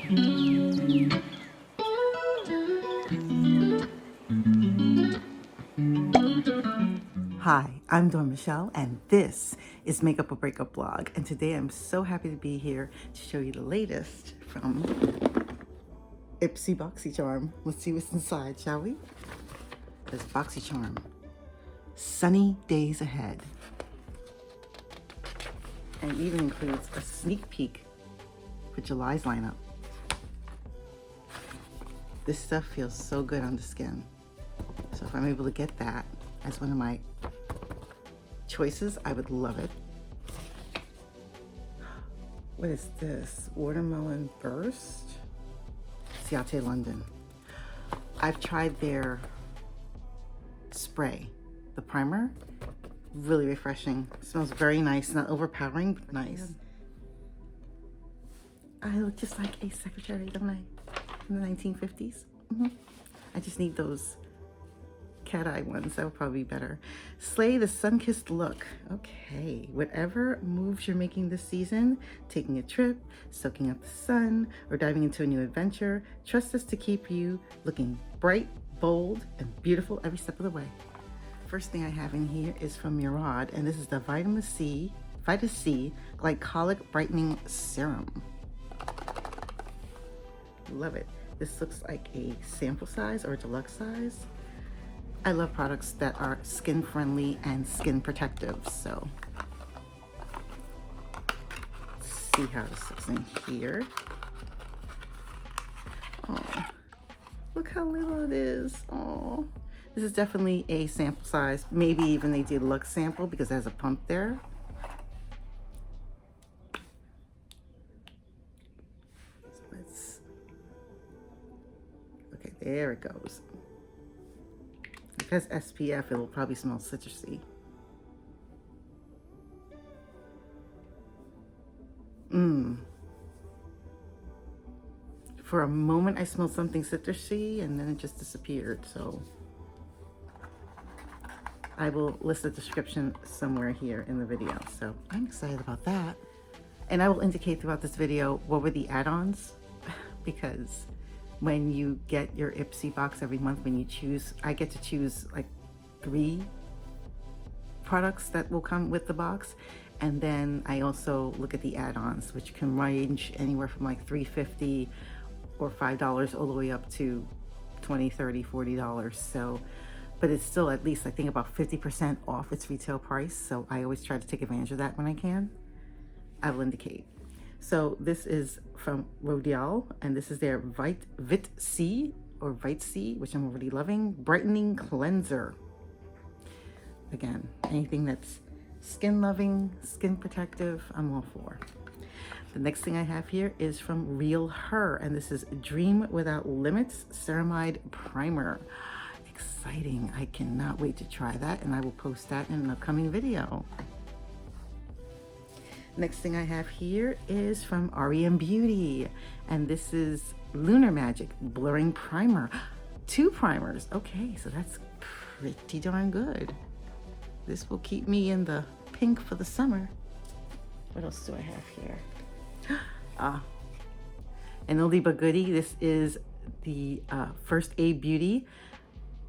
Hi, I'm Dawn Michelle, and this is Makeup or Breakup Blog. And today I'm so happy to be here to show you the latest from Ipsy BoxyCharm. Let's see what's inside, shall we? This BoxyCharm. Sunny days ahead. And it even includes a sneak peek for July's lineup. This stuff feels so good on the skin. So if I'm able to get that as one of my choices, I would love it. What is this? Watermelon Burst? Ciate London. I've tried their spray, the primer. Really refreshing. Smells very nice, not overpowering, but nice. I look just like a secretary, don't I? In the 1950s. I just need those cat eye ones. That would probably be better. Slay the sun-kissed look. Okay, whatever moves you're making this season, taking a trip, soaking up the sun, or diving into a new adventure, trust us to keep you looking bright, bold, and beautiful every step of the way. First thing I have in here is from Murad, and this is the Vitamin C Glycolic Brightening Serum. Love it. This looks like a sample size or a deluxe size. I love products that are skin friendly and skin protective, so let's see how this looks in here. Oh, look how little it is. Oh, this is definitely a sample size, maybe even a deluxe sample because it has a pump there. So let's, okay, there it goes. If it has SPF, it'll probably smell citrusy. For a moment, I smelled something citrusy, and then it just disappeared, so I will list the description somewhere here in the video. So I'm excited about that. And I will indicate throughout this video what were the add-ons, because when you get your Ipsy box every month, when you choose, I get to choose like 3 products that will come with the box. And then I also look at the add-ons, which can range anywhere from like $3.50 or $5 all the way up to $20, $30, $40. So, but it's still at least, I think, about 50% off its retail price. So I always try to take advantage of that when I can. I will indicate. So this is from L'Oreal, and this is their Vit C, which I'm already loving, brightening cleanser. Again, anything that's skin loving, skin protective, I'm all for. The next thing I have here is from Real Her, and this is Dream Without Limits Ceramide Primer. Exciting. I cannot wait to try that, and I will post that in an upcoming video. Next thing I have here is from REM Beauty, and this is Lunar Magic Blurring Primer. 2 primers. Okay, so that's pretty darn good. This will keep me in the pink for the summer. What else do I have here? An oldie but goodie. This is the First Aid Beauty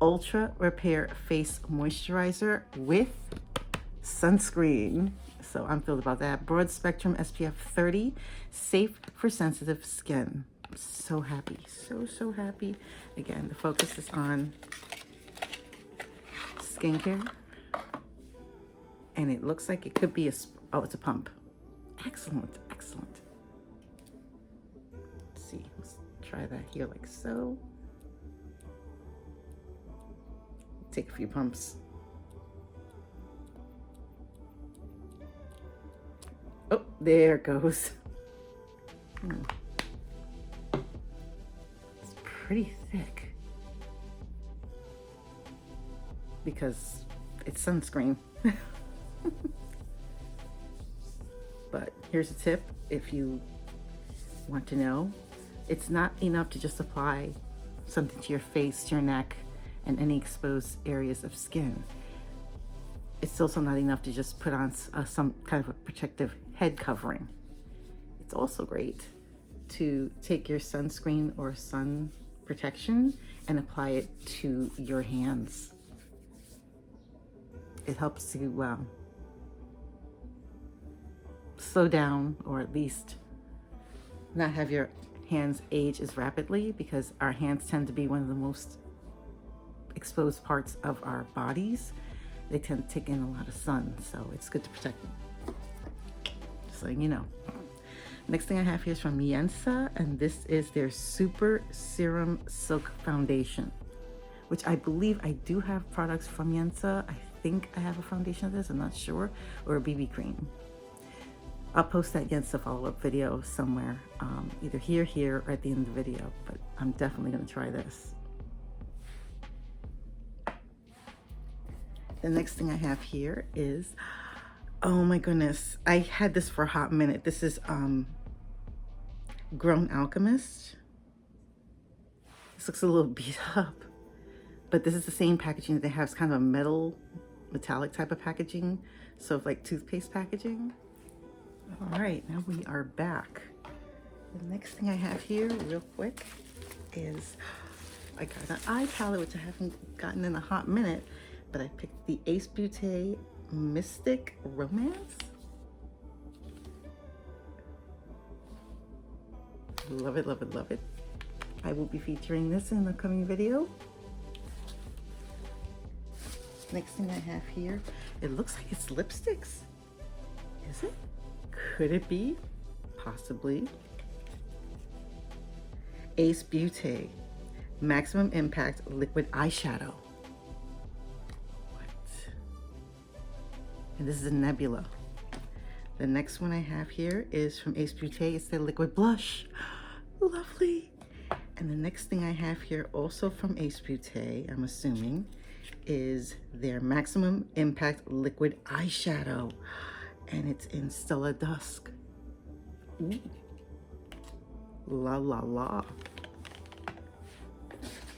Ultra Repair Face Moisturizer with sunscreen. So I'm thrilled about that. Broad spectrum SPF 30, safe for sensitive skin. I'm so happy, so happy. Again, the focus is on skincare. And it looks like it could be it's a pump. Excellent. Let's see, let's try that here like so. Take a few pumps. Oh, there it goes. It's pretty thick because it's sunscreen. But here's a tip if you want to know. It's not enough to just apply something to your face, to your neck, and any exposed areas of skin. It's also not enough to just put on some kind of a protective head covering. It's also great to take your sunscreen or sun protection and apply it to your hands. It helps to slow down, or at least not have your hands age as rapidly, because our hands tend to be one of the most exposed parts of our bodies. They tend to take in a lot of sun, so it's good to protect them. Just letting you know. Next thing I have here is from Yensa, and this is their Super Serum Silk Foundation, which I believe I do have products from Yensa. I think I have a foundation of this, I'm not sure, or a BB cream. I'll post that Yensa follow-up video somewhere, either here, or at the end of the video, but I'm definitely gonna try this. The next thing I have here is, oh my goodness, I had this for a hot minute. This is Grown Alchemist. This looks a little beat up, but this is the same packaging that they have. It's kind of a metallic type of packaging, so of like toothpaste packaging. All right, now we are back. The next thing I have here real quick is, I got an eye palette, which I haven't gotten in a hot minute, but I picked the Ace Beauté Mystic Romance. Love it, love it, love it. I will be featuring this in the coming video. Next thing I have here, it looks like it's lipsticks. Is it? Could it be? Possibly. Ace Beauté Maximum Impact Liquid Eyeshadow. What? And this is a nebula. The next one I have here is from Ace Beauté. It's their liquid blush. Lovely. And the next thing I have here, also from Ace Beauté, I'm assuming, is their Maximum Impact Liquid Eyeshadow. And it's in Stella Dusk. Ooh. La la la.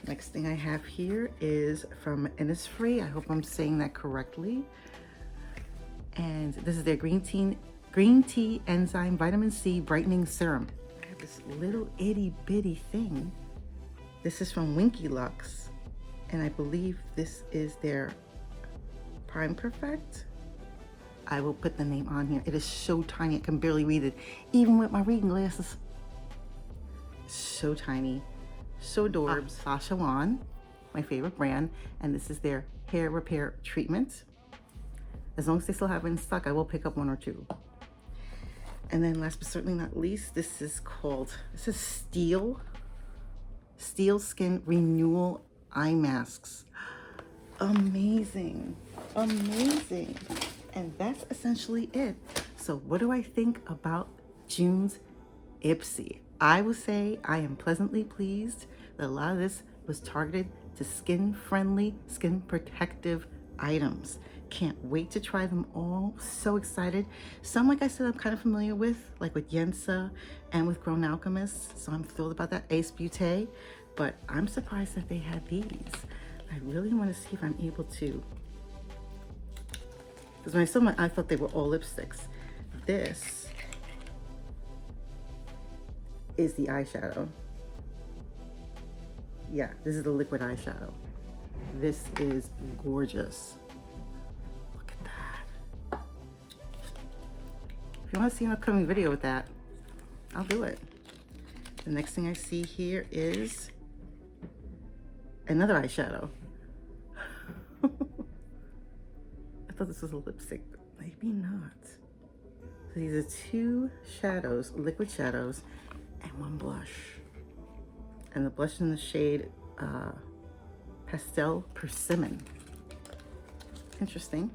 Next thing I have here is from Innisfree. I hope I'm saying that correctly. And this is their green tea enzyme vitamin C brightening serum. I have this little itty bitty thing. This is from Winky Lux, and I believe this is their Prime Perfect. I will put the name on here. It is so tiny I can barely read it, even with my reading glasses. So tiny, so adorable. Sasha Wan, my favorite brand, and this is their hair repair treatment. As long as they still have it in stock, I will pick up one or two. And then last but certainly not least, this is Steel Skin Renewal Eye Masks. Amazing, amazing. And that's essentially it. So what do I think about June's Ipsy? I would say I am pleasantly pleased that a lot of this was targeted to skin-friendly, skin-protective items. Can't wait to try them all. So excited. Some, like I said, I'm kind of familiar with, like with Yensa and with Grown Alchemist. So I'm thrilled about that. Ace Beauté. But I'm surprised that they had these. I really want to see if I'm able to. Because when I saw them, I thought they were all lipsticks. This is the eyeshadow. Yeah, this is the liquid eyeshadow. This is gorgeous. Look at that. If you want to see an upcoming video with that, I'll do it. The next thing I see here is another eyeshadow. I thought this was a lipstick, but maybe not. So these are two shadows, liquid shadows, and one blush. And the blush in the shade Pastel Persimmon. Interesting.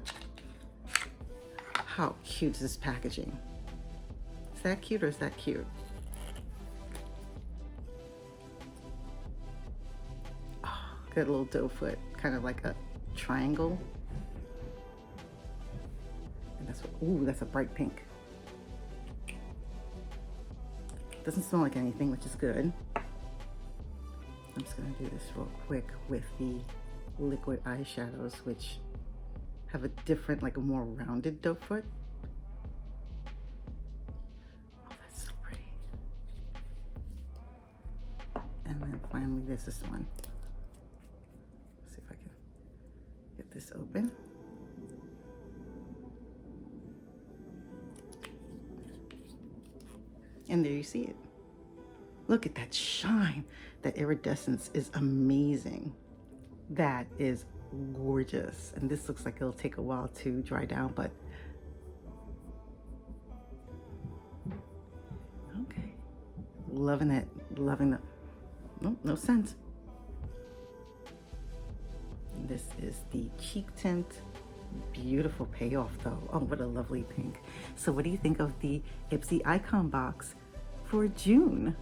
How cute is this packaging? Is that cute or is that cute? Oh, got a little doe foot, kind of like a triangle. And that's what, ooh, that's a bright pink. Doesn't smell like anything, which is good. I'm just gonna do this real quick with the liquid eyeshadows, which have a different, like a more rounded doe foot. Oh, that's so pretty. And then finally, there's this one. Let's see if I can get this open. And there you see it. Look at that shine. That iridescence is amazing. That is gorgeous. And this looks like it'll take a while to dry down, but okay. Loving it. Loving the, no scent. This is the cheek tint. Beautiful payoff though. Oh, what a lovely pink. So what do you think of the Ipsy icon box for June?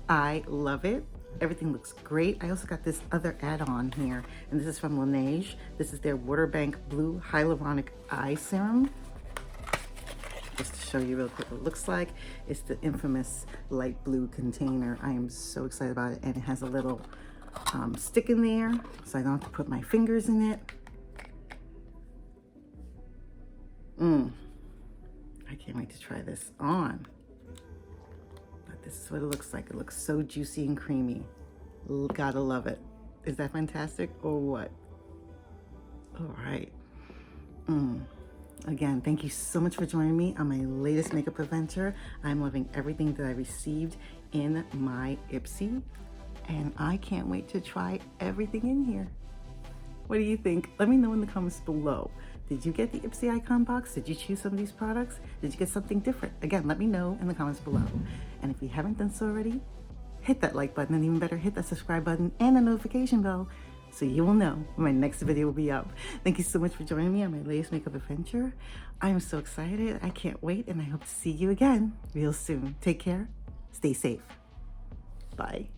I love it. Everything looks great. I also got this other add-on here, and this is from Laneige. This is their Water Bank Blue Hyaluronic Eye Serum. Just to show you real quick what it looks like. It's the infamous light blue container. I am so excited about it, and it has a little stick in there, so I don't have to put my fingers in it. I can't wait to try this on. But this is what it looks like. It looks so juicy and creamy. Gotta love it. Is that fantastic or what? All right. Again, thank you so much for joining me on my latest makeup adventure. I'm loving everything that I received in my Ipsy, and I can't wait to try everything in here. What do you think? Let me know in the comments below. Did you get the Ipsy icon box? Did you choose some of these products? Did you get something different? Again, let me know in the comments below. And if you haven't done so already, hit that like button, and even better, hit that subscribe button and the notification bell so you will know when my next video will be up. Thank you so much for joining me on my latest makeup adventure. I am so excited. I can't wait, and I hope to see you again real soon. Take care. Stay safe. Bye.